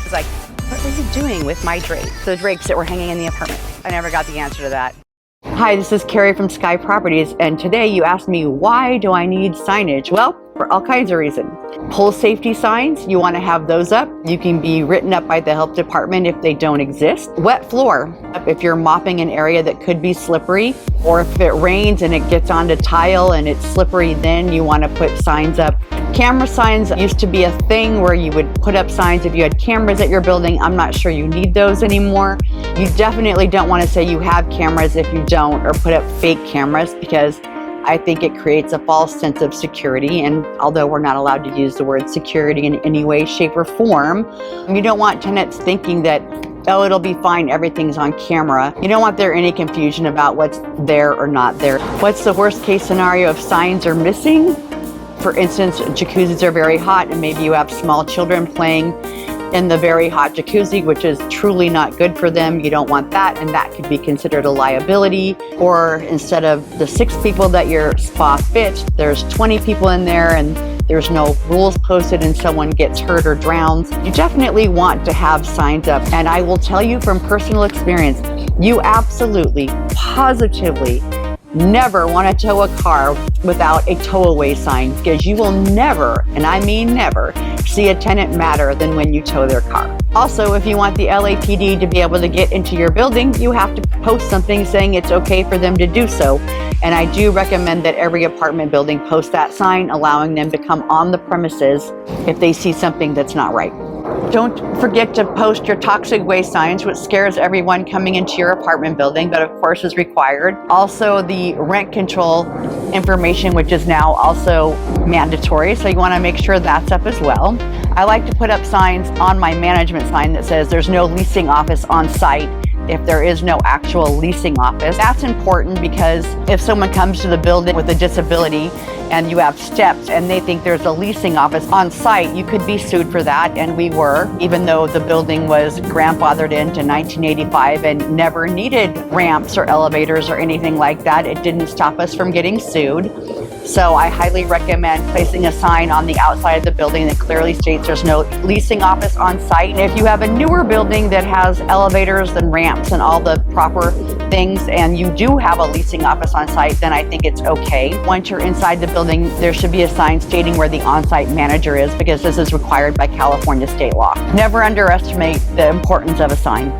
was like, what were you doing with my drapes? The drapes that were hanging in the apartment. I never got the answer to that. Hi, this is Carrie from Sky Properties, and today you asked me, why do I need signage? Well, for all kinds of reasons. Pole safety signs, you want to have those up. You can be written up by the health department if they don't exist. Wet floor, if you're mopping an area that could be slippery, or if it rains and it gets onto tile and it's slippery, then you want to put signs up. Camera signs used to be a thing where you would put up signs if you had cameras at your building. I'm not sure you need those anymore. You definitely don't want to say you have cameras if you don't, or put up fake cameras, because I think it creates a false sense of security. And although we're not allowed to use the word security in any way, shape, or form, you don't want tenants thinking that, oh, it'll be fine, everything's on camera. You don't want there any confusion about what's there or not there. What's the worst case scenario if signs are missing? For instance, jacuzzis are very hot and maybe you have small children playing in the very hot jacuzzi, which is truly not good for them. You don't want that, and that could be considered a liability. Or instead of the 6 people that your spa fits, there's 20 people in there and there's no rules posted and someone gets hurt or drowns. You definitely want to have signs up. And I will tell you from personal experience, you absolutely, positively never want to tow a car without a tow-away sign, because you will never, and I mean never, see a tenant madder than when you tow their car. Also, if you want the LAPD to be able to get into your building, you have to post something saying it's okay for them to do so. And I do recommend that every apartment building post that sign, allowing them to come on the premises if they see something that's not right. Don't forget to post your toxic waste signs, which scares everyone coming into your apartment building, but of course is required. Also, the rent control information, which is now also mandatory, so you want to make sure that's up as well. I like to put up signs on my management sign that says there's no leasing office on site if there is no actual leasing office. That's important because if someone comes to the building with a disability and you have steps and they think there's a leasing office on site, you could be sued for that, and we were, even though the building was grandfathered into 1985 and never needed ramps or elevators or anything like that. It didn't stop us from getting sued. So I highly recommend placing a sign on the outside of the building that clearly states there's no leasing office on site. And if you have a newer building that has elevators and ramps and all the proper things, and you do have a leasing office on site, then I think it's okay. Once you're inside the building, there should be a sign stating where the on-site manager is, because this is required by California state law. Never underestimate the importance of a sign.